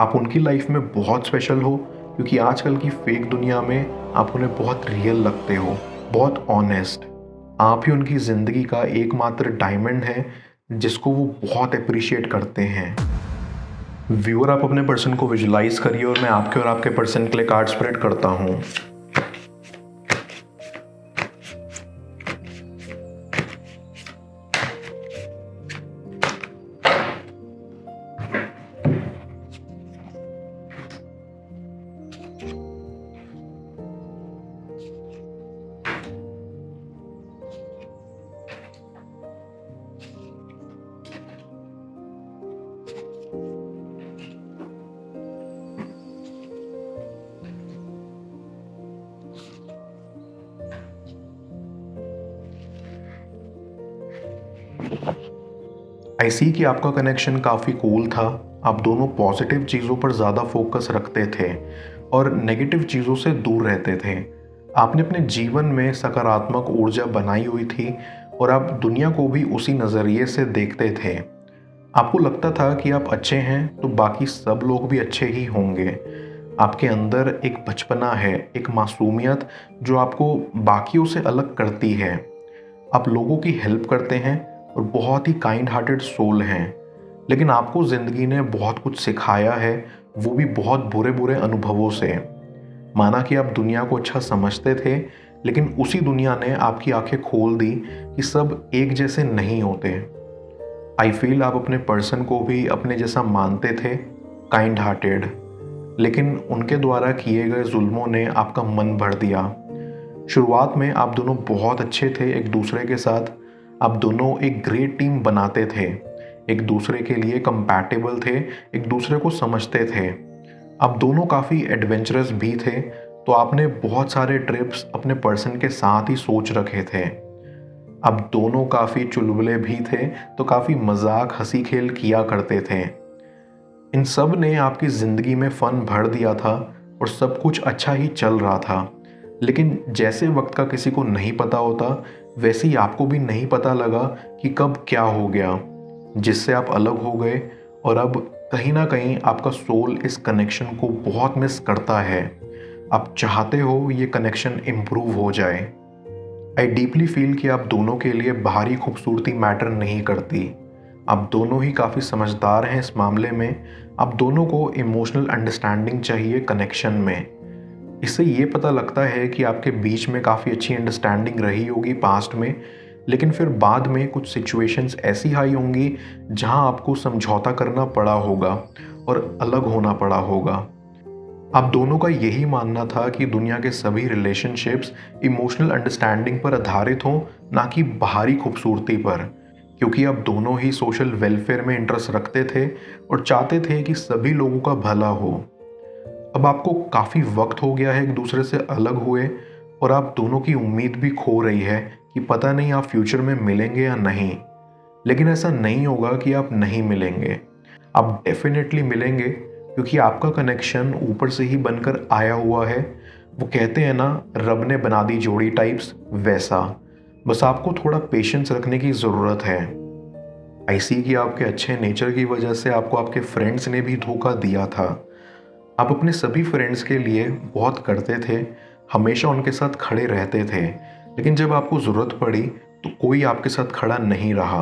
आप उनकी लाइफ में बहुत स्पेशल हो क्योंकि आजकल की फेक दुनिया में आप उन्हें बहुत रियल लगते हो, बहुत ऑनेस्ट। आप ही उनकी ज़िंदगी का एकमात्र डायमंड है जिसको वो बहुत अप्रिशिएट करते हैं। व्यूअर, आप अपने पर्सन को विजुलाइज करिए और मैं आपके और आपके पर्सन के लिए कार्ड स्प्रेड करता हूँ। आई सी कि आपका कनेक्शन काफ़ी कूल था। आप दोनों पॉजिटिव चीज़ों पर ज़्यादा फोकस रखते थे और नेगेटिव चीज़ों से दूर रहते थे। आपने अपने जीवन में सकारात्मक ऊर्जा बनाई हुई थी और आप दुनिया को भी उसी नज़रिए से देखते थे। आपको लगता था कि आप अच्छे हैं तो बाकी सब लोग भी अच्छे ही होंगे। आपके अंदर एक बचपना है, एक मासूमियत जो आपको बाकियों से अलग करती है। आप लोगों की हेल्प करते हैं और बहुत ही काइंड हार्टेड सोल हैं। लेकिन आपको ज़िंदगी ने बहुत कुछ सिखाया है, वो भी बहुत बुरे बुरे अनुभवों से। माना कि आप दुनिया को अच्छा समझते थे, लेकिन उसी दुनिया ने आपकी आंखें खोल दी कि सब एक जैसे नहीं होते। आई फील आप अपने पर्सन को भी अपने जैसा मानते थे, काइंड हार्टेड। लेकिन उनके द्वारा किए गए जुल्मों ने आपका मन भर दिया। शुरुआत में आप दोनों बहुत अच्छे थे एक दूसरे के साथ। आप दोनों एक ग्रेट टीम बनाते थे, एक दूसरे के लिए कंपैटिबल थे, एक दूसरे को समझते थे। आप दोनों काफ़ी एडवेंचरस भी थे, तो आपने बहुत सारे ट्रिप्स अपने पर्सन के साथ ही सोच रखे थे। आप दोनों काफ़ी चुलबुले भी थे, तो काफ़ी मजाक हंसी खेल किया करते थे। इन सब ने आपकी ज़िंदगी में फ़न भर दिया था और सब कुछ अच्छा ही चल रहा था। लेकिन जैसे वक्त का किसी को नहीं पता होता, वैसे ही आपको भी नहीं पता लगा कि कब क्या हो गया, जिससे आप अलग हो गए। और अब कहीं ना कहीं आपका सोल इस कनेक्शन को बहुत मिस करता है। आप चाहते हो ये कनेक्शन इम्प्रूव हो जाए। आई डीपली फील कि आप दोनों के लिए बाहरी खूबसूरती मैटर नहीं करती। आप दोनों ही काफ़ी समझदार हैं इस मामले में। आप दोनों को इमोशनल अंडरस्टैंडिंग चाहिए कनेक्शन में। इससे ये पता लगता है कि आपके बीच में काफ़ी अच्छी अंडरस्टैंडिंग रही होगी पास्ट में, लेकिन फिर बाद में कुछ सिचुएशंस ऐसी आई होंगी जहां आपको समझौता करना पड़ा होगा और अलग होना पड़ा होगा। आप दोनों का यही मानना था कि दुनिया के सभी रिलेशनशिप्स इमोशनल अंडरस्टैंडिंग पर आधारित हों, ना कि बाहरी खूबसूरती पर, क्योंकि आप दोनों ही सोशल वेलफेयर में इंटरेस्ट रखते थे और चाहते थे कि सभी लोगों का भला हो। अब आपको काफ़ी वक्त हो गया है एक दूसरे से अलग हुए और आप दोनों की उम्मीद भी खो रही है कि पता नहीं आप फ्यूचर में मिलेंगे या नहीं। लेकिन ऐसा नहीं होगा कि आप नहीं मिलेंगे, आप डेफिनेटली मिलेंगे, क्योंकि आपका कनेक्शन ऊपर से ही बनकर आया हुआ है। वो कहते हैं ना, रब ने बना दी जोड़ी टाइप्स, वैसा। बस आपको थोड़ा पेशेंस रखने की ज़रूरत है। आई सी कि आपके अच्छे नेचर की वजह से आपको आपके फ्रेंड्स ने भी धोखा दिया था। आप अपने सभी फ्रेंड्स के लिए बहुत करते थे, हमेशा उनके साथ खड़े रहते थे, लेकिन जब आपको ज़रूरत पड़ी तो कोई आपके साथ खड़ा नहीं रहा।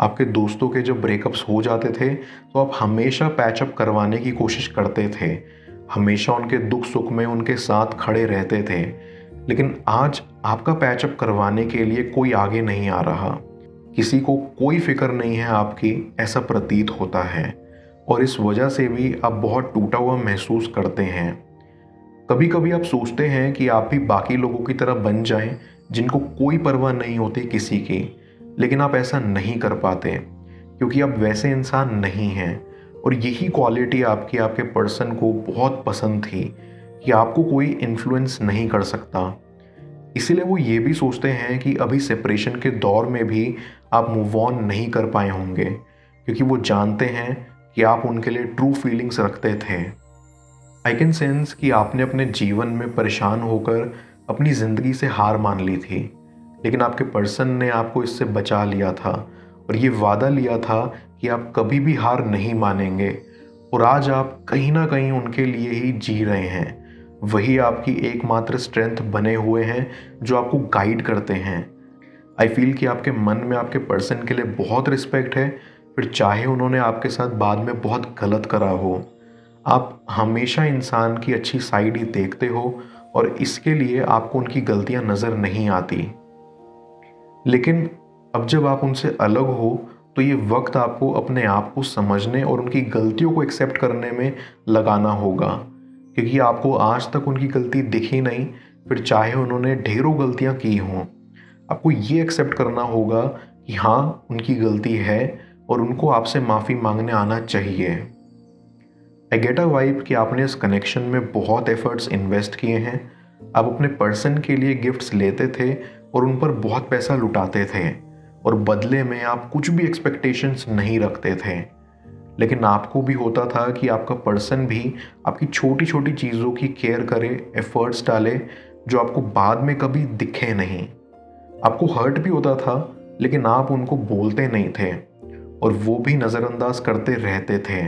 आपके दोस्तों के जब ब्रेकअप्स हो जाते थे तो आप हमेशा पैचअप करवाने की कोशिश करते थे, हमेशा उनके दुख सुख में उनके साथ खड़े रहते थे। लेकिन आज आपका पैचअप करवाने के लिए कोई आगे नहीं आ रहा, किसी को कोई फिक्र नहीं है आपकी, ऐसा प्रतीत होता है। और इस वजह से भी आप बहुत टूटा हुआ महसूस करते हैं। कभी कभी आप सोचते हैं कि आप भी बाकी लोगों की तरह बन जाएं, जिनको कोई परवाह नहीं होती किसी की, लेकिन आप ऐसा नहीं कर पाते क्योंकि आप वैसे इंसान नहीं हैं। और यही क्वालिटी आपकी आपके पर्सन को बहुत पसंद थी कि आपको कोई इन्फ्लुएंस नहीं कर सकता। इसीलिए वो ये भी सोचते हैं कि अभी सेपरेशन के दौर में भी आप मूव ऑन नहीं कर पाए होंगे, क्योंकि वो जानते हैं कि आप उनके लिए ट्रू फीलिंग्स रखते थे। आई कैन सेंस कि आपने अपने जीवन में परेशान होकर अपनी ज़िंदगी से हार मान ली थी, लेकिन आपके पर्सन ने आपको इससे बचा लिया था और ये वादा लिया था कि आप कभी भी हार नहीं मानेंगे और आज आप कहीं ना कहीं उनके लिए ही जी रहे हैं। वही आपकी एकमात्र स्ट्रेंथ बने हुए हैं जो आपको गाइड करते हैं। आई फील कि आपके मन में आपके पर्सन के लिए बहुत रिस्पेक्ट है, फिर चाहे उन्होंने आपके साथ बाद में बहुत गलत करा हो। आप हमेशा इंसान की अच्छी साइड ही देखते हो और इसके लिए आपको उनकी गलतियां नज़र नहीं आती। लेकिन अब जब आप उनसे अलग हो तो ये वक्त आपको अपने आप को समझने और उनकी गलतियों को एक्सेप्ट करने में लगाना होगा, क्योंकि आपको आज तक उनकी गलती दिखी नहीं। फिर चाहे उन्होंने ढेरों गलतियां की हों, आपको ये एक्सेप्ट करना होगा कि हाँ, उनकी गलती है और उनको आपसे माफ़ी मांगने आना चाहिए। आई गेट अ वाइब कि आपने इस कनेक्शन में बहुत एफर्ट्स इन्वेस्ट किए हैं। आप अपने पर्सन के लिए गिफ्ट्स लेते थे और उन पर बहुत पैसा लुटाते थे, और बदले में आप कुछ भी एक्सपेक्टेशंस नहीं रखते थे। लेकिन आपको भी होता था कि आपका पर्सन भी आपकी छोटी छोटी चीज़ों की केयर करे, एफर्ट्स डाले, जो आपको बाद में कभी दिखे नहीं। आपको हर्ट भी होता था, लेकिन आप उनको बोलते नहीं थे और वो भी नज़रअंदाज करते रहते थे।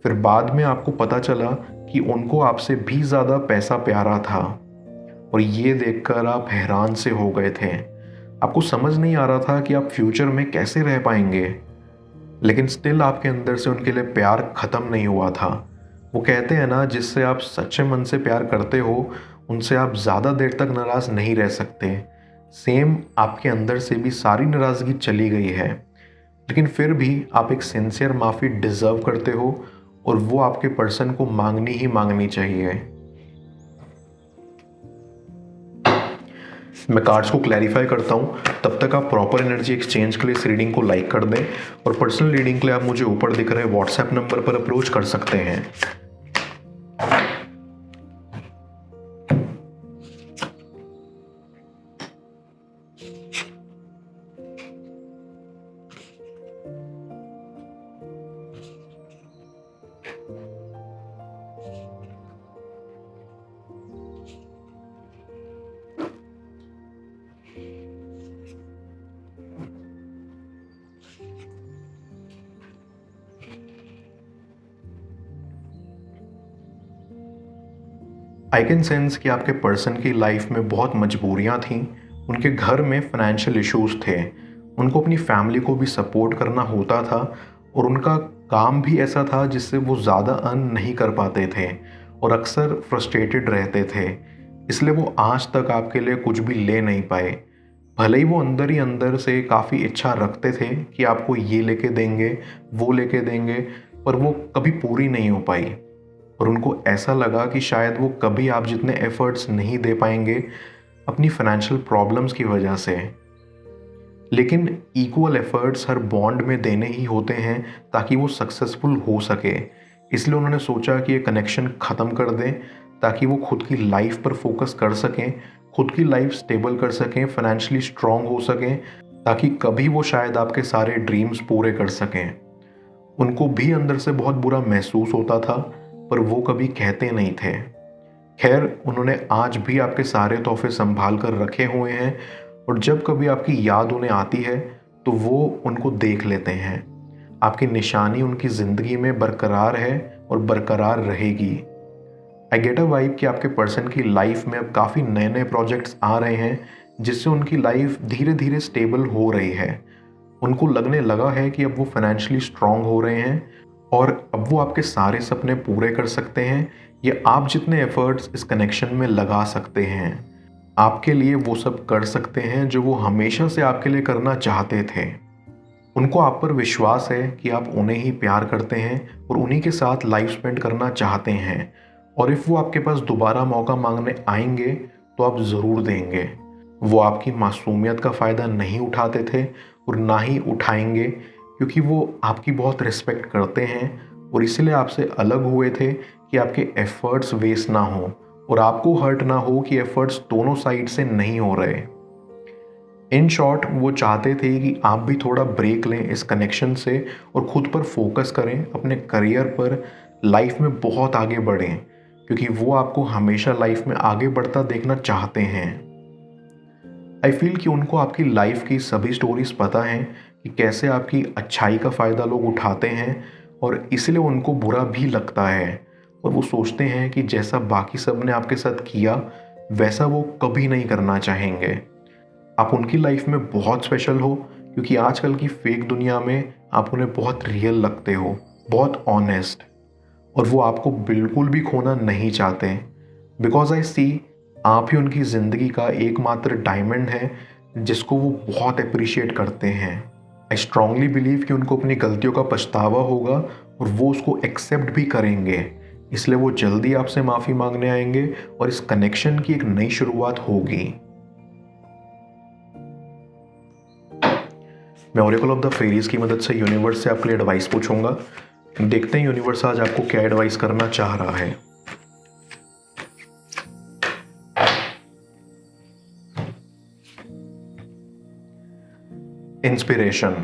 फिर बाद में आपको पता चला कि उनको आपसे भी ज़्यादा पैसा प्यारा था, और ये देखकर आप हैरान से हो गए थे। आपको समझ नहीं आ रहा था कि आप फ्यूचर में कैसे रह पाएंगे। लेकिन स्टिल आपके अंदर से उनके लिए प्यार ख़त्म नहीं हुआ था। वो कहते हैं ना, जिससे आप सच्चे मन से प्यार करते हो उनसे आप ज़्यादा देर तक नाराज़ नहीं रह सकते। सेम आपके अंदर से भी सारी नाराज़गी चली गई है, लेकिन फिर भी आप एक सिंसियर माफ़ी डिज़र्व करते हो, और वो आपके पर्सन को मांगनी ही मांगनी चाहिए। मैं कार्ड्स को क्लैरिफाई करता हूँ, तब तक आप प्रॉपर एनर्जी एक्सचेंज के लिए इस रीडिंग को लाइक कर दें, और पर्सनल रीडिंग के लिए आप मुझे ऊपर दिख रहे व्हाट्सएप नंबर पर अप्रोच कर सकते हैं। आई कैन सेंस कि आपके पर्सन की लाइफ में बहुत मजबूरियां थीं। उनके घर में फाइनेंशियल इश्यूज थे, उनको अपनी फैमिली को भी सपोर्ट करना होता था, और उनका काम भी ऐसा था जिससे वो ज़्यादा अर्न नहीं कर पाते थे और अक्सर फ्रस्ट्रेटेड रहते थे। इसलिए वो आज तक आपके लिए कुछ भी ले नहीं पाए। भले ही वो अंदर ही अंदर से काफ़ी इच्छा रखते थे कि आपको ये लेके देंगे, वो लेके देंगे, पर वो कभी पूरी नहीं हो पाई। और उनको ऐसा लगा कि शायद वो कभी आप जितने एफर्ट्स नहीं दे पाएंगे अपनी फाइनेंशियल प्रॉब्लम्स की वजह से। लेकिन इक्वल एफर्ट्स हर बॉन्ड में देने ही होते हैं ताकि वो सक्सेसफुल हो सके। इसलिए उन्होंने सोचा कि ये कनेक्शन ख़त्म कर दें ताकि वो खुद की लाइफ पर फोकस कर सकें, खुद की लाइफ स्टेबल कर सकें, फाइनेंशियली स्ट्रांग हो सकें, ताकि कभी वो शायद आपके सारे ड्रीम्स पूरे कर सकें। उनको भी अंदर से बहुत बुरा महसूस होता था, पर वो कभी कहते नहीं थे। खैर, उन्होंने आज भी आपके सारे तोहफे संभाल कर रखे हुए हैं, और जब कभी आपकी याद उन्हें आती है तो वो उनको देख लेते हैं। आपकी निशानी उनकी ज़िंदगी में बरकरार है और बरकरार रहेगी। आई गेट अ वाइब कि आपके पर्सन की लाइफ में अब काफ़ी नए नए प्रोजेक्ट्स आ रहे हैं, जिससे उनकी लाइफ धीरे धीरे स्टेबल हो रही है। उनको लगने लगा है कि अब वो फाइनेंशियली स्ट्रांग हो रहे हैं, और अब वो आपके सारे सपने पूरे कर सकते हैं, या आप जितने एफर्ट्स इस कनेक्शन में लगा सकते हैं आपके लिए वो सब कर सकते हैं जो वो हमेशा से आपके लिए करना चाहते थे। उनको आप पर विश्वास है कि आप उन्हें ही प्यार करते हैं और उन्हीं के साथ लाइफ स्पेंड करना चाहते हैं, और इफ़ वो आपके पास दोबारा मौका मांगने आएंगे तो आप ज़रूर देंगे। वो आपकी मासूमियत का फ़ायदा नहीं उठाते थे और ना ही उठाएंगे, क्योंकि वो आपकी बहुत रिस्पेक्ट करते हैं, और इसलिए आपसे अलग हुए थे कि आपके एफर्ट्स वेस्ट ना हो और आपको हर्ट ना हो कि एफर्ट्स दोनों साइड से नहीं हो रहे। इन शॉर्ट, वो चाहते थे कि आप भी थोड़ा ब्रेक लें इस कनेक्शन से और खुद पर फोकस करें, अपने करियर पर, लाइफ में बहुत आगे बढ़ें, क्योंकि वो आपको हमेशा लाइफ में आगे बढ़ता देखना चाहते हैं। आई फील कि उनको आपकी लाइफ की सभी स्टोरीज पता हैं कि कैसे आपकी अच्छाई का फ़ायदा लोग उठाते हैं और इसलिए उनको बुरा भी लगता है और वो सोचते हैं कि जैसा बाकी सब ने आपके साथ किया वैसा वो कभी नहीं करना चाहेंगे। आप उनकी लाइफ में बहुत स्पेशल हो क्योंकि आजकल की फेक दुनिया में आप उन्हें बहुत रियल लगते हो, बहुत ऑनेस्ट, और वो आपको बिल्कुल भी खोना नहीं चाहते। बिकॉज आई सी आप ही उनकी ज़िंदगी का एकमात्र डायमंड है जिसको वो बहुत अप्रिशिएट करते हैं। आई स्ट्रांगली बिलीव कि उनको अपनी गलतियों का पछतावा होगा और वो उसको एक्सेप्ट भी करेंगे, इसलिए वो जल्दी आपसे माफ़ी मांगने आएंगे और इस कनेक्शन की एक नई शुरुआत होगी। मैं ओरेकल ऑफ द फेरीज की मदद से यूनिवर्स से आपके लिए एडवाइस पूछूंगा। देखते हैं यूनिवर्स आज आपको क्या एडवाइस करना चाह रहा है। इंस्पिरेशन।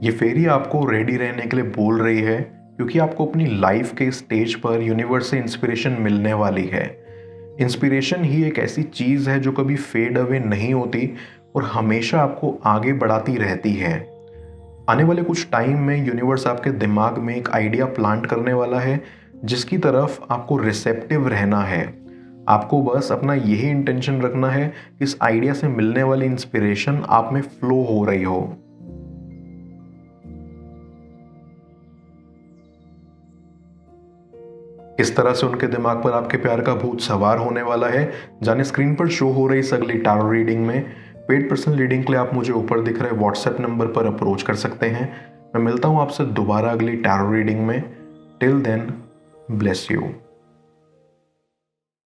ये फेरी आपको रेडी रहने के लिए बोल रही है क्योंकि आपको अपनी लाइफ के स्टेज पर यूनिवर्स से इंस्पिरेशन मिलने वाली है। इंस्पिरेशन ही एक ऐसी चीज़ है जो कभी फेड अवे नहीं होती और हमेशा आपको आगे बढ़ाती रहती है। आने वाले कुछ टाइम में यूनिवर्स आपके दिमाग में एक आइडिया प्लांट करने वाला है जिसकी तरफ आपको रिसेप्टिव रहना है। आपको बस अपना यही इंटेंशन रखना है कि इस आइडिया से मिलने वाली इंस्पिरेशन आप में फ्लो हो रही हो। इस तरह से उनके दिमाग पर आपके प्यार का भूत सवार होने वाला है। जाने स्क्रीन पर शो हो रही इस अगली टैरो रीडिंग में। पेड पर्सनल रीडिंग के लिए आप मुझे ऊपर दिख रहे व्हाट्सएप नंबर पर अप्रोच कर सकते हैं। मैं मिलता हूं आपसे दोबारा अगली टैरो रीडिंग में। Till then, bless you.